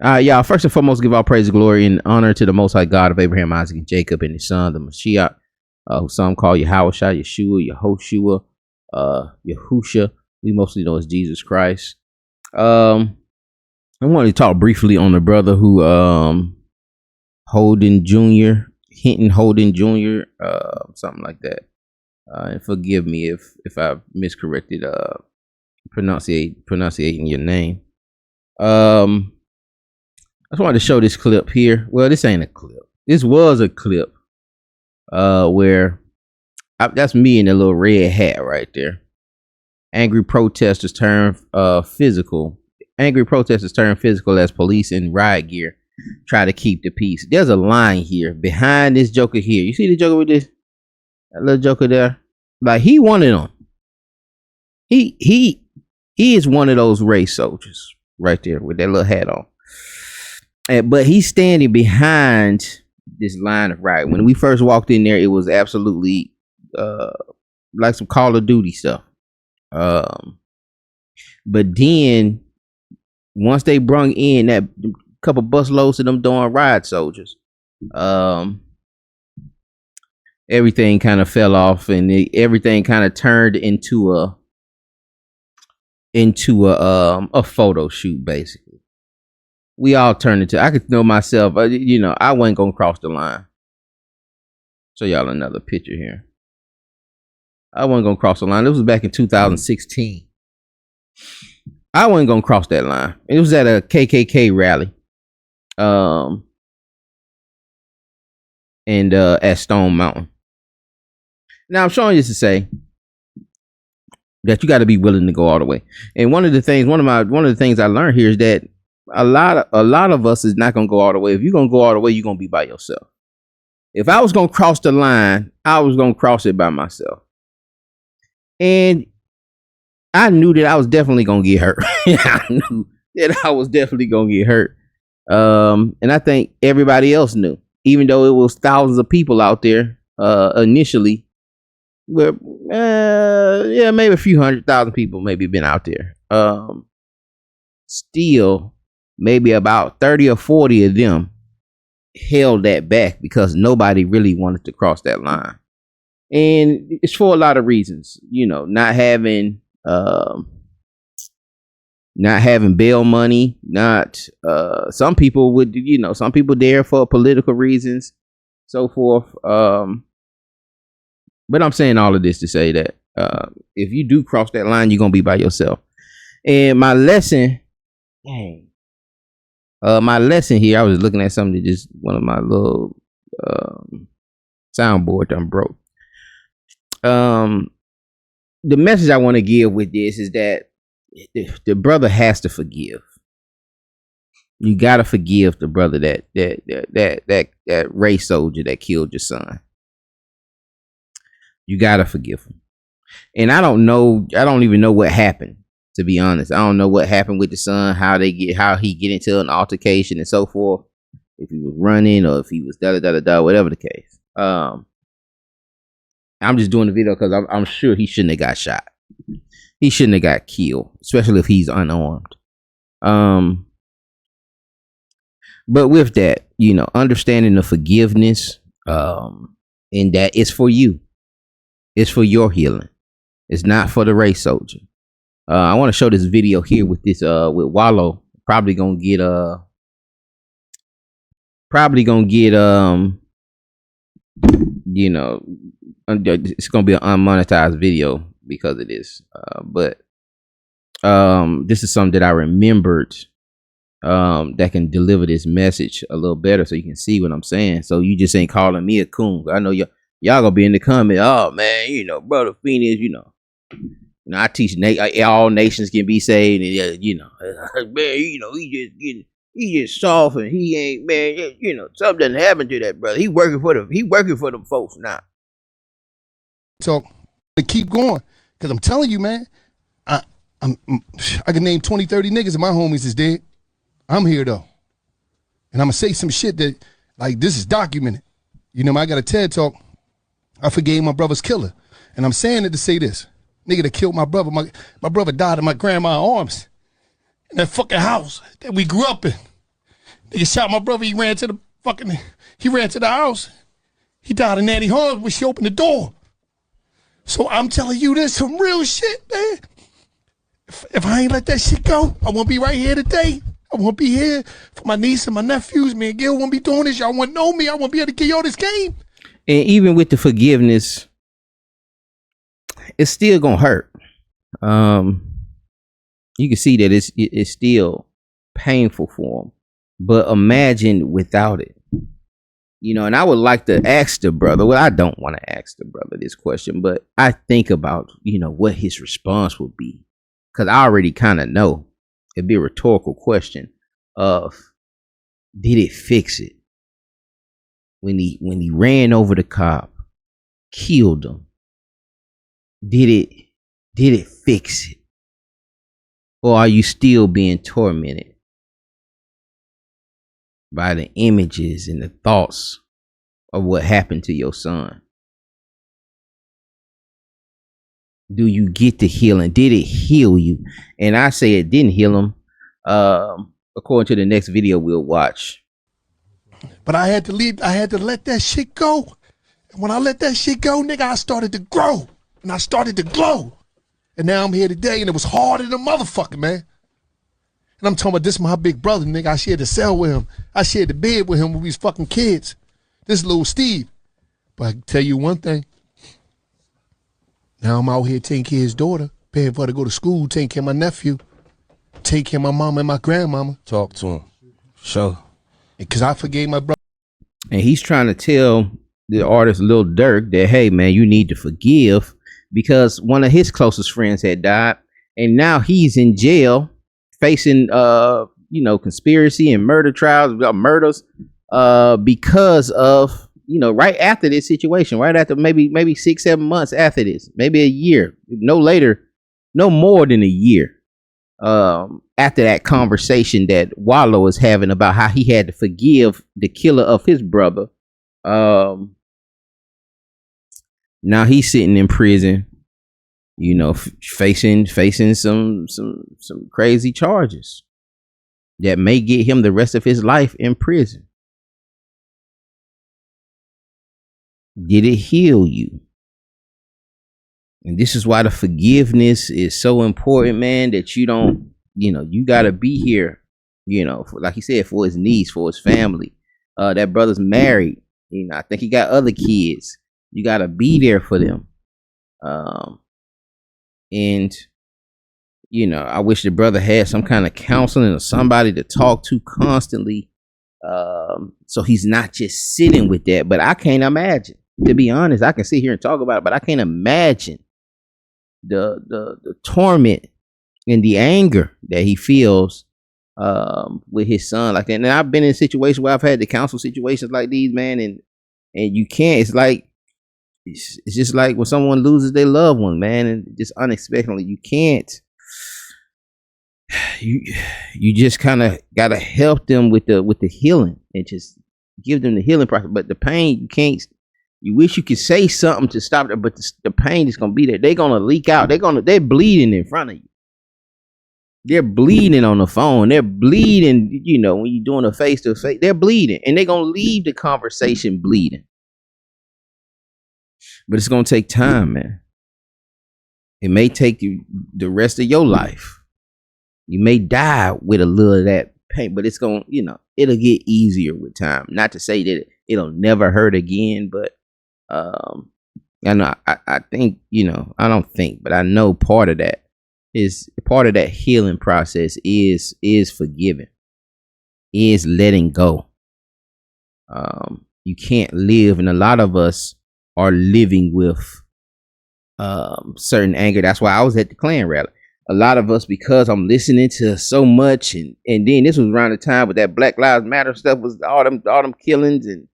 Y'all, first and foremost, give all praise, glory, and honor to the Most High God of Abraham, Isaac, and Jacob, and his son, the Mashiach, who some call Yahushua, Yeshua, Yehoshua, Yahusha. We mostly know as Jesus Christ. I wanted to talk briefly on the brother who, Holden Jr., Hinton Holden Jr., something like that. And forgive me if I miscorrected pronunciating your name. I just wanted to show this clip here. Well, this ain't a clip. This was a clip where that's me in a little red hat right there. Angry protesters turn physical. Angry protesters turn physical as police in riot gear try to keep the peace. There's a line here behind this joker here. You see the joker with this? That little joker there? Like, he wanted them. He is one of those race soldiers right there with that little hat on. But he's standing behind this line of riot. When we first walked in there, it was absolutely like some Call of Duty stuff. But then once they brung in that couple bus loads of them darn riot soldiers, everything kind of fell off, and everything kind of turned into a photo shoot. Basically, we all turned into. I could know myself. I wasn't gonna cross the line. Show y'all another picture here. I wasn't gonna cross the line. This was back in 2016. I wasn't gonna cross that line. It was at a KKK rally, and at Stone Mountain. Now I'm showing this to say that you got to be willing to go all the way. And one of the things I learned here is that a lot of us is not gonna go all the way. If you're gonna go all the way, you're gonna be by yourself. If I was gonna cross the line, I was gonna cross it by myself. And I knew that I was definitely gonna get hurt. I knew that I was definitely gonna get hurt. And I think everybody else knew, even though it was thousands of people out there initially. Well, maybe a few 100,000 people maybe been out there. Still, maybe about 30 or 40 of them held that back because nobody really wanted to cross that line. And it's for a lot of reasons, not having bail money, some people would, some people there for political reasons, so forth. But I'm saying all of this to say that if you do cross that line, you're gonna be by yourself. And my lesson here, I was looking at something that just one of my little soundboard done broke. The message I want to give with this is that the brother has to forgive. You gotta forgive the brother that race soldier that killed your son. You gotta forgive him. And I don't even know what happened, to be honest. I don't know what happened with the son, how he get into an altercation and so forth. If he was running or if he was whatever the case. I'm just doing the video because I'm sure he shouldn't have got shot. He shouldn't have got killed, especially if he's unarmed. But with that, understanding the forgiveness, in that it's for you. It's for your healing. It's not for the race soldier. I want to show this video here with this with Wallow. Probably gonna get it's gonna be an unmonetized video because of this. But this is something that I remembered that can deliver this message a little better, so you can see what I'm saying. So you just ain't calling me a coon. I know y'all gonna be in the comment. Oh man, brother Phoenix, I teach all nations can be saved, and man, he just soft and he ain't, man. Something doesn't happen to that brother. He working for them folks now. So to keep going, because I'm telling you, man, I can name 20, 30 niggas and my homies is dead. I'm here though, and I'm gonna say some shit that like this is documented. I got a TED talk. I forgave my brother's killer, and I'm saying it to say this: nigga that killed my brother, my brother died in my grandma's arms in that fucking house that we grew up in. Nigga shot my brother. He ran to the house. He died in Nanny Horns when she opened the door. So I'm telling you, this some real shit, man. If I ain't let that shit go, I won't be right here today. I won't be here for my niece and my nephews. Me and Gil won't be doing this. Y'all won't know me. I won't be able to give y'all this game. And even with the forgiveness, it's still gonna hurt. You can see that it's still painful for him. But imagine without it. You know, and I would like to ask the brother. Well, I don't want to ask the brother this question, but I think about, you know, what his response would be. Because I already kind of know. It'd be a rhetorical question of, did it fix it? When he ran over the cop, killed him, did it fix it? Or are you still being tormented by the images and the thoughts of what happened to your son? Do you get the healing? Did it heal you? And I say it didn't heal him, according to the next video we'll watch. But I had to leave. I had to let that shit go. And when I let that shit go, nigga, I started to grow. And I started to glow. And now I'm here today, and it was harder than a motherfucker, man. And I'm talking about this my big brother, nigga. I shared the cell with him. I shared the bed with him when we was fucking kids. This little Steve. But I can tell you one thing. Now I'm out here taking care of his daughter, paying for her to go to school, taking care of my nephew, taking care of my mama and my grandmama. Talk to him. Sure. Because I forgave my brother. And he's trying to tell the artist Lil Durk that, hey, man, you need to forgive, because one of his closest friends had died. And now he's in jail facing, conspiracy and murder trials, murders, because of, right after this situation, right after maybe 6-7 months after this, maybe a year, no more than a year. After that conversation that Wallow is having about how he had to forgive the killer of his brother. Now he's sitting in prison, facing some crazy charges that may get him the rest of his life in prison. Did it heal you? And this is why the forgiveness is so important, man, that you don't, you got to be here, like he said, for his niece, for his family. That brother's married. I think he got other kids. You got to be there for them. And, I wish the brother had some kind of counseling or somebody to talk to constantly. So he's not just sitting with that. But I can't imagine. To be honest, I can sit here and talk about it, but I can't imagine the torment and the anger that he feels with his son like that. And I've been in situations where I've had to counsel situations like these, man, and you can't. It's just like when someone loses their loved one, man, and just unexpectedly, you can't. You just kind of gotta help them with the healing and just give them the healing process. But the pain, you can't. You wish you could say something to stop it, but the pain is gonna be there. They're gonna leak out. They're bleeding in front of you. They're bleeding on the phone. They're bleeding, when you're doing a face-to-face. They're bleeding, and they're gonna leave the conversation bleeding. But it's gonna take time, man. It may take you the rest of your life. You may die with a little of that pain, but it's gonna, it'll get easier with time. Not to say that it'll never hurt again, but I think, I don't think, but I know part of that healing process is forgiving, is letting go. You can't live, and a lot of us are living with certain anger. That's why I was at the Klan rally. A lot of us, because I'm listening to so much, and then this was around the time with that Black Lives Matter stuff, was all them killings, and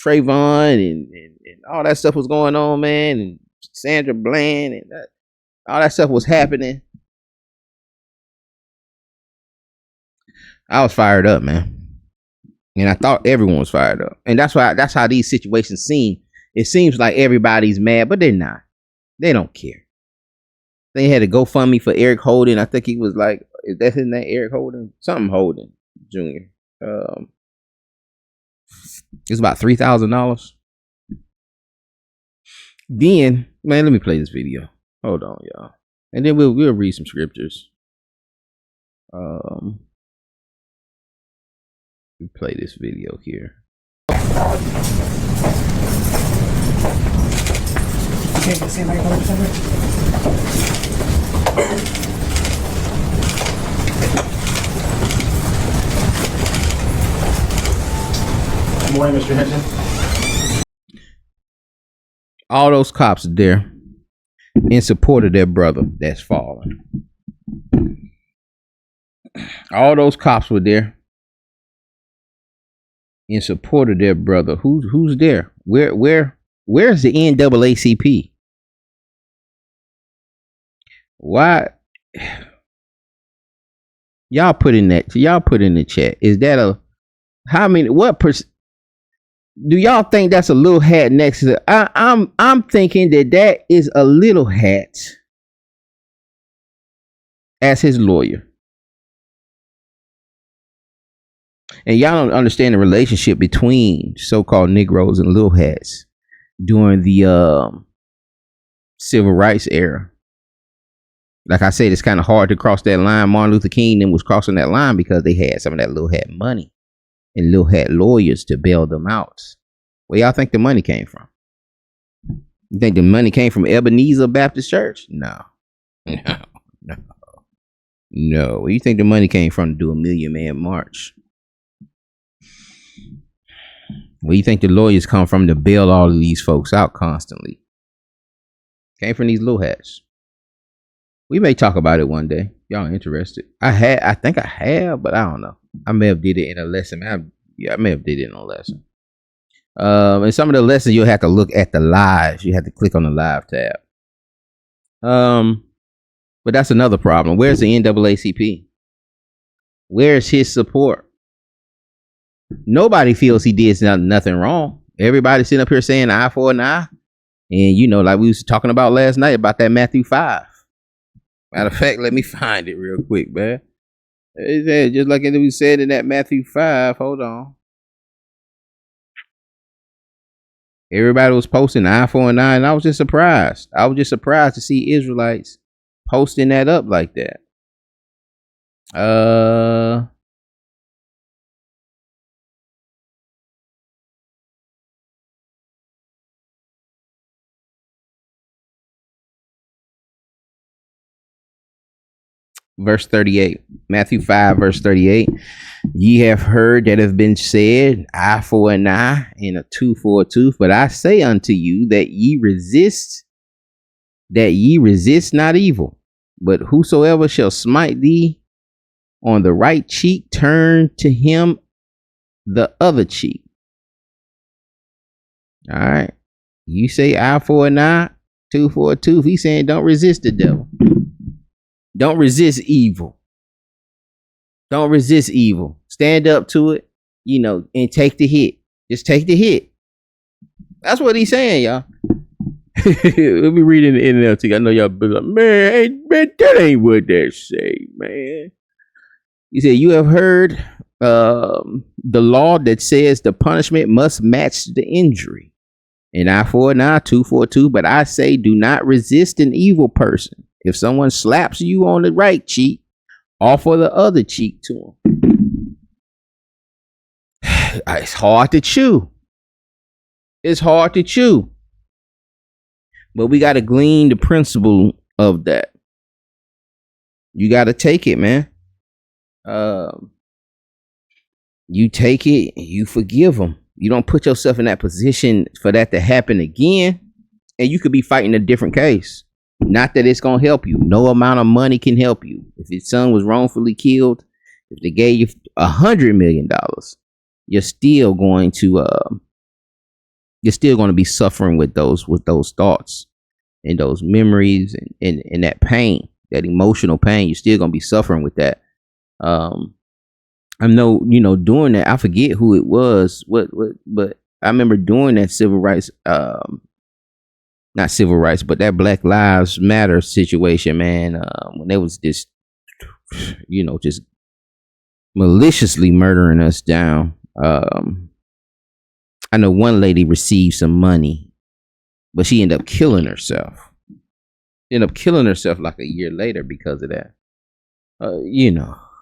Trayvon and all that stuff was going on, man, and Sandra Bland and all that stuff was happening. I was fired up, man, and I thought everyone was fired up, and that's how these situations seem. It seems like everybody's mad, but they're not. They don't care. They had a GoFundMe for Eric Holden. I think he was like is that his name? Eric Holden, something Holden Jr. It's about $3,000. Then, man, let me play this video. Hold on, y'all, and then we'll read some scriptures. We play this video here. Good morning, Mr. Hinton. All those cops are there in support of their brother that's fallen. All those cops were there in support of their brother. Who's there? Where's the NAACP? Why? Y'all put in the chat. Is that a how many? What percent? Do y'all think that's a little hat next to I'm thinking that is a little hat as his lawyer. And y'all don't understand the relationship between so-called Negroes and little hats during the civil rights era. Like I said, it's kind of hard to cross that line. Martin Luther King then was crossing that line because they had some of that little hat money and little hat lawyers to bail them out. Where y'all think the money came from? You think the money came from Ebenezer Baptist Church? No. Where you think the money came from to do a Million Man March? Where you think the lawyers come from to bail all of these folks out constantly? Came from these little hats. We may talk about it one day. Y'all interested? I think I have, but I don't know. I may have did it in a lesson. I may have did it in a lesson. And some of the lessons you'll have to look at the lives. You have to click on the live tab. But that's another problem. Where's the NAACP? Where's his support? Nobody feels he did nothing wrong. Everybody sitting up here saying eye for an eye. And you know, like we was talking about last night about that Matthew 5. Matter of fact, let me find it real quick, man. Just like we said in that Matthew 5. Hold on. Everybody was posting eye for an eye, and I was just surprised. I was just surprised to see Israelites posting that up like that. Verse 38, Matthew 5, verse 38. Ye have heard that have been said, eye for an eye and a tooth for a tooth. But I say unto you that ye resist not evil. But whosoever shall smite thee on the right cheek, turn to him the other cheek. All right. You say eye for an eye, tooth for a tooth. He's saying don't resist the devil. Don't resist evil. Don't resist evil. Stand up to it, you know, and take the hit. Just take the hit. That's what he's saying, y'all. Let me read in the NLT. I know y'all be like, man, that ain't what that say, man. He said, you have heard the law that says the punishment must match the injury. An eye for an eye, tooth for a tooth. But I say, do not resist an evil person. If someone slaps you on the right cheek, offer the other cheek to him. It's hard to chew. It's hard to chew. But we got to glean the principle of that. You got to take it, man. You take it, you forgive them. You don't put yourself in that position for that to happen again. And you could be fighting a different case. Not that it's going to help you. No amount of money can help you. If your son was wrongfully killed, if they gave you $100 million, you're still going to be suffering with those thoughts and those memories and that pain, that emotional pain. You're still going to be suffering with that. I know, doing that, I forget who it was, but I remember doing that civil rights, not civil rights, but that Black Lives Matter situation, man, when there was this just maliciously murdering us down. I know one lady received some money, but she ended up killing herself. Like a year later because of that.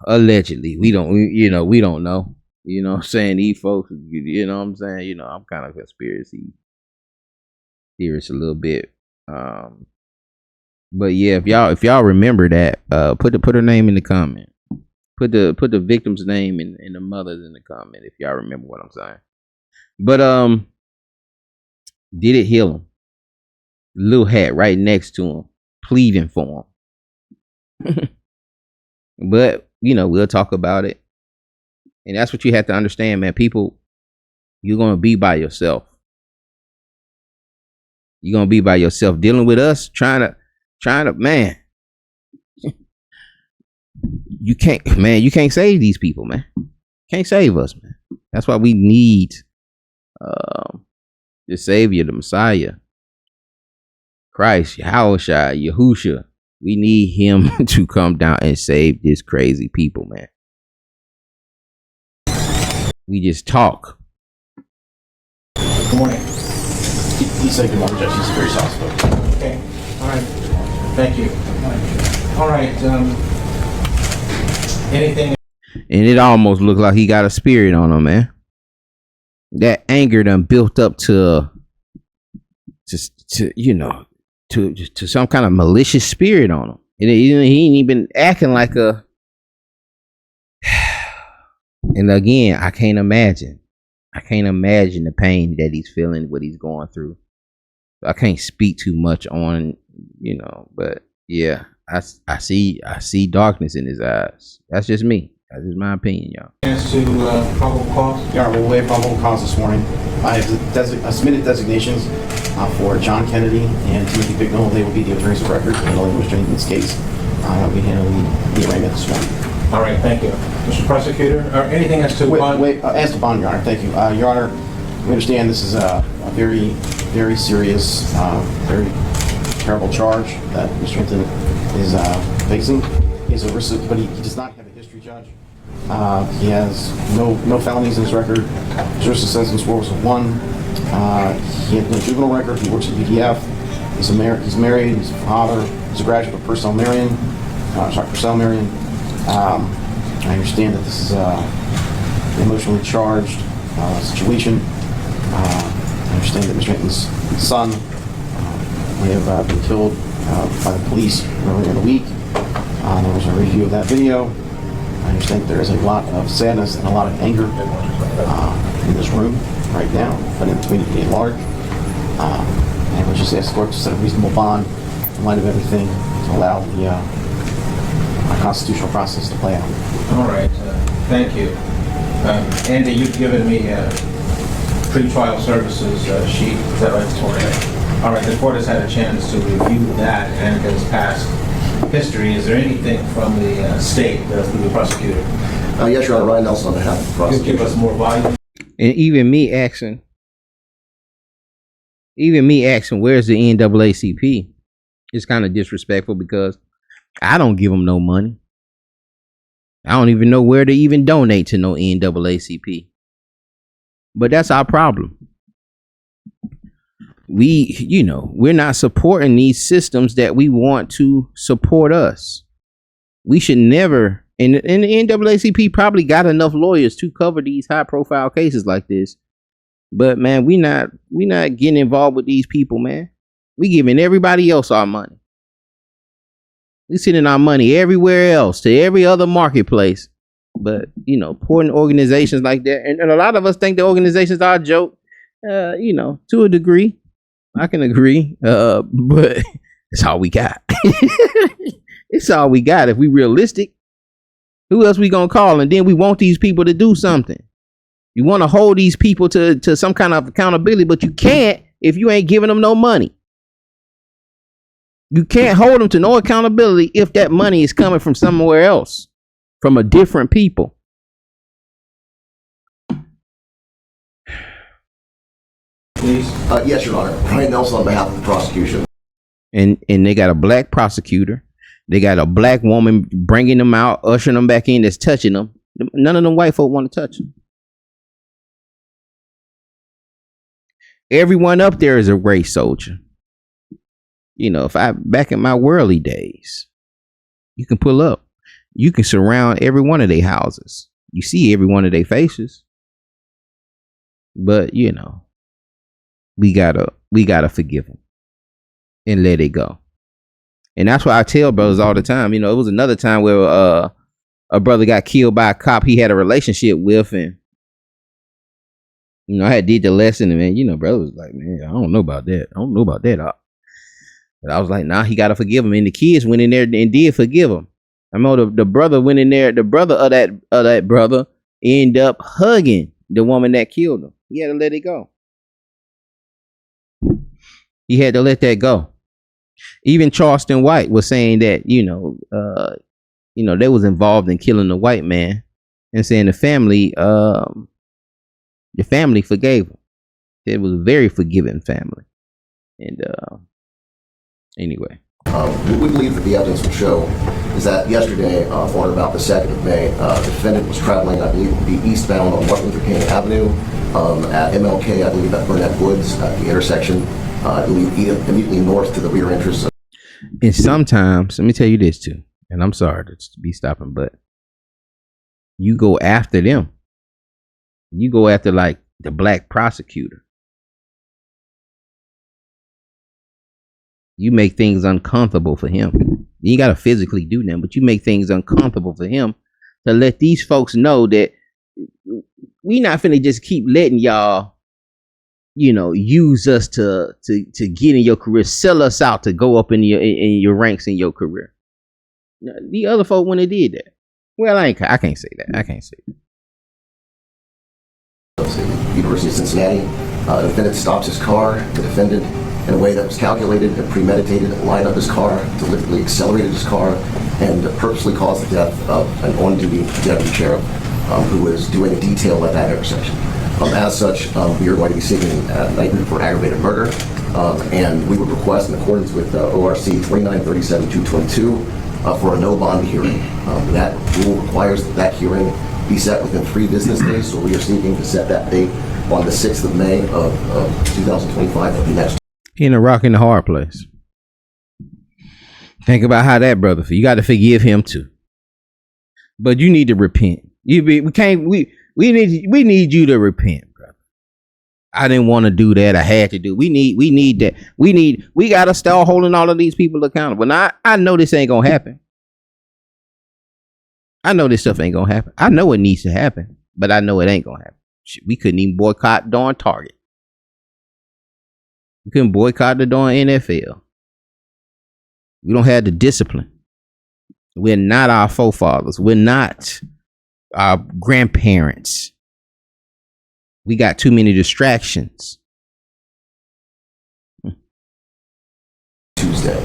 Allegedly. We don't know. You know what I'm saying? These folks, you know what I'm saying? I'm kind of conspiracy theorist a little bit. But yeah, if y'all remember that, put her name in the comment. Put the victim's name and the mother's in the comment if y'all remember what I'm saying. But did it heal him? Little hat right next to him, pleading for him. But we'll talk about it. And that's what you have to understand, man. People, you're gonna be by yourself. You're gonna be by yourself dealing with us, trying to, man. You can't save these people, man. Can't save us, man. That's why we need the Savior, the Messiah, Christ, Yahusha. We need him to come down and save this crazy people, man. We just talk. Good morning. He said good morning, Judge. He's very soft spoken. Okay. All right. Thank you. All right. Anything? And it almost looked like he got a spirit on him, man. That anger done built up to some kind of malicious spirit on him. And he ain't even acting like a. And again, I can't imagine the pain that he's feeling, what he's going through. I can't speak too much on, but yeah, I see darkness in his eyes. That's just me. That's just my opinion, y'all. As to probable cause? Yeah, we'll waive probable cause this morning. I have submitted designations for John Kennedy and Timothy Bignell. They will be the attorneys of record handling Mr. Hinton's case. We handle the arraignment this morning. All right, thank you. Mr. Prosecutor, or anything as to bond? As to bond, Your Honor, thank you. Your Honor, we understand this is a very, very serious, very terrible charge that Mr. Hinton is facing. He's a risk, but he does not have a history, Judge. He has no felonies in his record. His risk assessment score was a 1. He has no juvenile record. He works at BDF. He's married. He's a father. He's a graduate of Purcell Marion. I understand that this is an emotionally charged situation. I understand that Mr. Hinton's son may have been killed by the police earlier in the week. There was a review of that video. I understand there is a lot of sadness and a lot of anger in this room right now, but in the community at large. And we just ask the court to set a reasonable bond in light of everything to allow the constitutional process to play out. All right, thank you. Andy, you've given me a pre-trial services sheet. Is that right, this morning? All right, the court has had a chance to review that and his past history. Is there anything from the state through the prosecutor? Yes, Your Honor. Ryan Nelson on behalf of the prosecutor. Give us more volume. And even me asking, where's the NAACP? It's kind of disrespectful because I don't give them no money. I don't even know where to even donate to no NAACP. But that's our problem. We're not supporting these systems that we want to support us. We should never, and the NAACP probably got enough lawyers to cover these high profile cases like this. But man, we not getting involved with these people, man. We giving everybody else our money. We sending our money everywhere else to every other marketplace. But, important organizations like that. And a lot of us think the organizations are a joke, to a degree. I can agree. But it's all we got. It's all we got. If we realistic, who else we going to call? And then we want these people to do something. You want to hold these people to some kind of accountability, but you can't if you ain't giving them no money. You can't hold them to no accountability if that money is coming from somewhere else, from a different people. Please. Yes, Your Honor. Ryan Nelson on behalf of the prosecution. And they got a black prosecutor. They got a black woman bringing them out, ushering them back in, that's touching them. None of them white folk want to touch them. Everyone up there is a race soldier. You know, if I back in my worldly days, you can pull up. You can surround every one of their houses. You see every one of their faces. But, you know, we gotta forgive them and let it go. And that's why I tell brothers all the time. You know, it was another time where a brother got killed by a cop he had a relationship with, and you know, I had did the lesson, and man, you know, brother was like, man, I don't know about that. But I was like, nah, he gotta forgive him. And the kids went in there and did forgive him. I know the brother went in there. The brother of that brother ended up hugging the woman that killed him. He had to let it go. He had to let that go. Even Charleston White was saying that, you know, they was involved in killing the white man, and saying the family forgave him. It was a very forgiving family. And anyway. We believe that the evidence will show is that yesterday, on about the 2nd of May, the defendant was traveling, I believe, to be eastbound on Martin Luther King Avenue at MLK, I believe at Burnett Woods, at the intersection, I believe immediately north to the rear entrance. And sometimes, let me tell you this too, and I'm sorry to be stopping, but you go after them. You go after like the black prosecutor. You make things uncomfortable for him. You ain't gotta physically do them, but you make things uncomfortable for him to let these folks know that we not finna just keep letting y'all, you know, use us to get in your career, sell us out to go up in your ranks in your career. Now, the other folk when they did that, well, I can't say that. I can't say that. University of Cincinnati. The defendant stops his car. The defendant, in a way that was calculated and premeditated, lined up his car, deliberately accelerated his car, and purposely caused the death of an on-duty deputy sheriff who was doing a detail at that intersection. As such, we are going to be seeking indictment for aggravated murder, and we would request, in accordance with ORC 2937-222, for a no bond hearing. That rule requires that hearing be set within 3 business days, so we are seeking to set that date on the 6th of May of 2025 of the next. In a rock in the hard place. Think about how that brother feel. You got to forgive him too, but you need to repent. We need you to repent, brother. I didn't want to do that. I had to do. We need that. We got to start holding all of these people accountable. Now I know this ain't gonna happen. I know this stuff ain't gonna happen. I know it needs to happen, but I know it ain't gonna happen. Shit, we couldn't even boycott darn Target. We couldn't boycott the darn NFL. We don't have the discipline. We're not our forefathers. We're not our grandparents. We got too many distractions. Tuesday.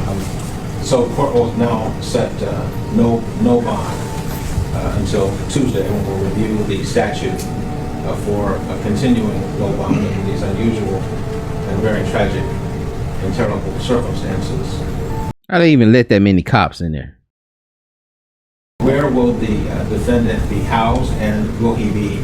So the court will now set no bond until Tuesday, when we'll review the statute for a continuing no bond under these unusual and very tragic and terrible circumstances. I didn't even let that many cops in there. Where will the defendant be housed, and will he be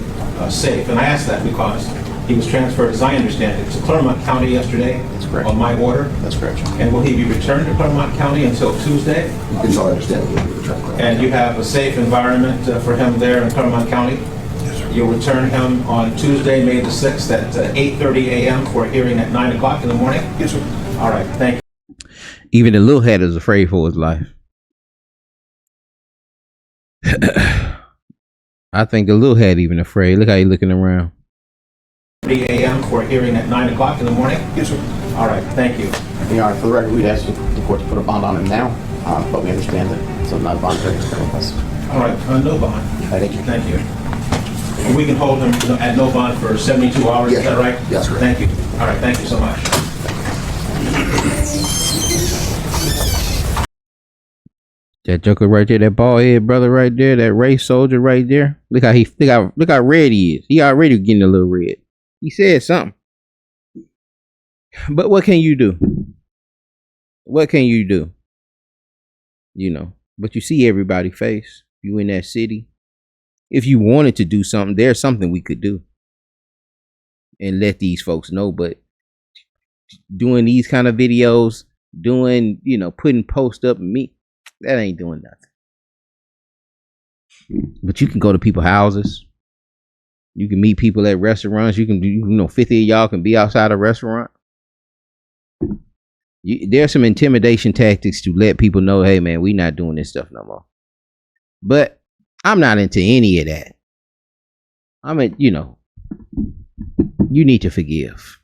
safe? And I ask that because he was transferred, as I understand it, to Clermont County yesterday. That's correct. On my order. That's correct. And will he be returned to Clermont County until Tuesday? It's our understanding he'll be returned to Clermont. And you have a safe environment for him there in Clermont County? Yes, sir. You'll return him on Tuesday, May the 6th at 8:30 a.m. for a hearing at 9 o'clock in the morning? Yes, sir. All right, thank you. Even the little head is afraid for his life. I think the little head even afraid. Look how he looking around. 3 a.m. for a hearing at 9 o'clock in the morning? Yes, sir. All right, thank you. Your Honor, for the record, we'd ask the court to put a bond on him now, but we understand that it's not bond is coming with us. All right, no bond. Thank you. Thank you. We can hold him at no bond for 72 hours, Yes, is that right? yes, sir. Thank you. All right, thank you so much. That joker right there, that bald head brother right there, that race soldier right there. Look how red he is. He already getting a little red. He said something. But what can you do? What can you do? But you see everybody face. You in that city. If you wanted to do something, there's something we could do and let these folks know. But doing these kind of videos, putting posts up and me, that ain't doing nothing. But you can go to people's houses. You can meet people at restaurants. You can do, 50 of y'all can be outside a restaurant. There's some intimidation tactics to let people know, hey man, we not doing this stuff no more. But I'm not into any of that. You need to forgive.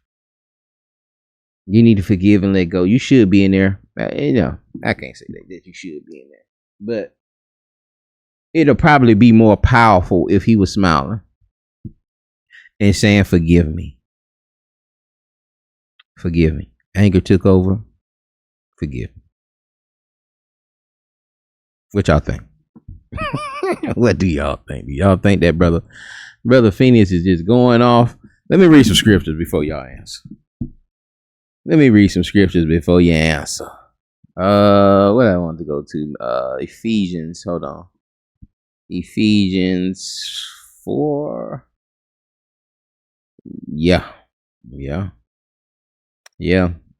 You need to forgive and let go. You should be in there. I can't say that you should be in there. But it'll probably be more powerful if he was smiling and saying, forgive me. Forgive me. Anger took over. Forgive me. What y'all think? What do y'all think? Do y'all think that brother Phoenix is just going off? Let me read some scriptures before y'all answer. What I want to go to? Ephesians. Hold on. Ephesians 4. Yeah.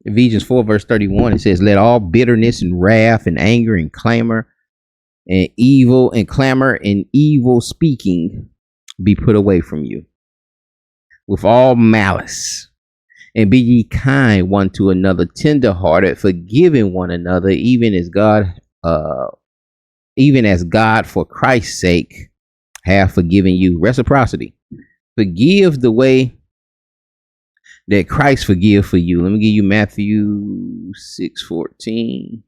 Ephesians 4 verse 31. It says, let all bitterness and wrath and anger and clamor and evil speaking be put away from you with all malice, and be ye kind one to another, tenderhearted, forgiving one another, even as God for Christ's sake have forgiven you. Reciprocity. Forgive the way that Christ forgive for you. Let me give you Matthew 6:14.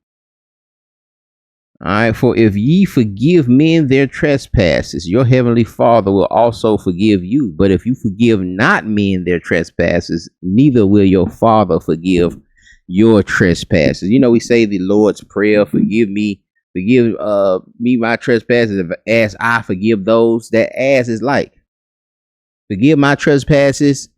All right, for if ye forgive men their trespasses, your heavenly Father will also forgive you. But if you forgive not men their trespasses, neither will your Father forgive your trespasses. We say the Lord's Prayer, forgive me my trespasses as I forgive those. That as is like, forgive my trespasses,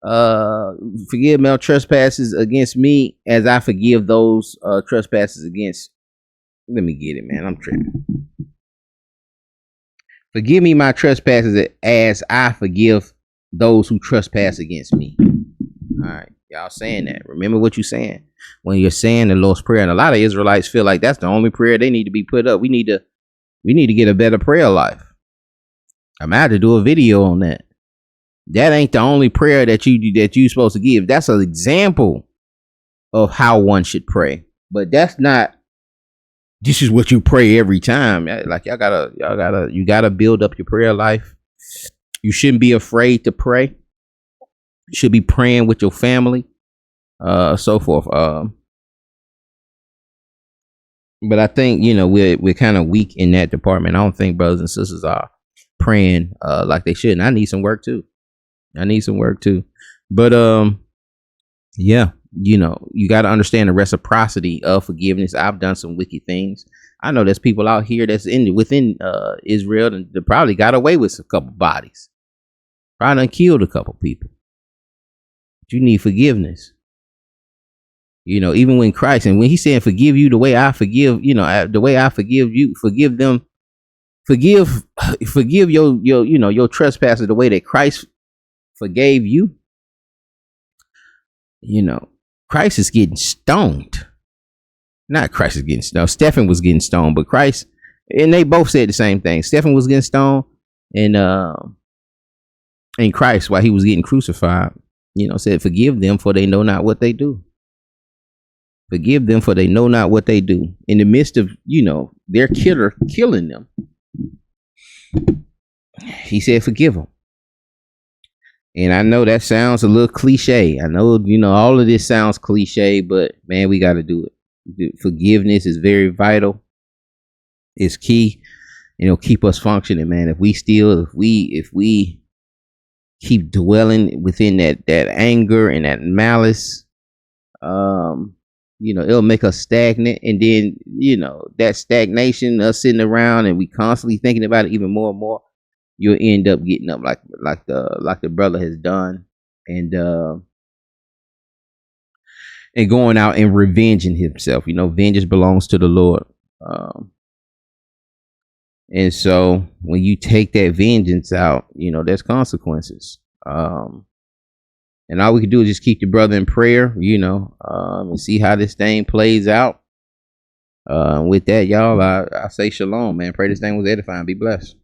forgive my trespasses against me as I forgive those trespasses against. Let me get it, man. I'm tripping. Forgive me my trespasses as I forgive those who trespass against me. All right. Y'all saying that. Remember what you're saying when you're saying the Lord's Prayer. And a lot of Israelites feel like that's the only prayer they need to be put up. We need to get a better prayer life. I'm out to do a video on that. That ain't the only prayer that you're supposed to give. That's an example of how one should pray. But that's not, this is what you pray every time. Like you gotta build up your prayer life. You shouldn't be afraid to pray. You should be praying with your family, so forth. But I think we're kind of weak in that department. I don't think brothers and sisters are praying like they should. And I need some work too. But yeah. You got to understand the reciprocity of forgiveness. I've done some wicked things. I know there's people out here that's within Israel that probably got away with a couple bodies. Probably done killed a couple people. But you need forgiveness. Even when Christ, and when he's saying forgive you the way I forgive, the way I forgive you, forgive them, forgive your trespasses the way that Christ forgave you. Christ is getting stoned. Not Christ is getting stoned. Stephen was getting stoned, but Christ, and they both said the same thing. Stephen was getting stoned, and Christ, while he was getting crucified, said, forgive them for they know not what they do. Forgive them for they know not what they do. In the midst of, their killer killing them, he said, forgive them. And I know that sounds a little cliche. I know, all of this sounds cliche, but man, we got to do it. Forgiveness is very vital. It's key. Keep us functioning, man. If we keep dwelling within that anger and that malice, it'll make us stagnant. And then, that stagnation, us sitting around and we constantly thinking about it even more and more, you'll end up getting up like the brother has done, and going out and revenging himself. Vengeance belongs to the Lord. And so when you take that vengeance out, there's consequences. And all we can do is just keep the brother in prayer, and see how this thing plays out. With that, y'all, I say shalom, man. Pray this thing was edifying. Be blessed.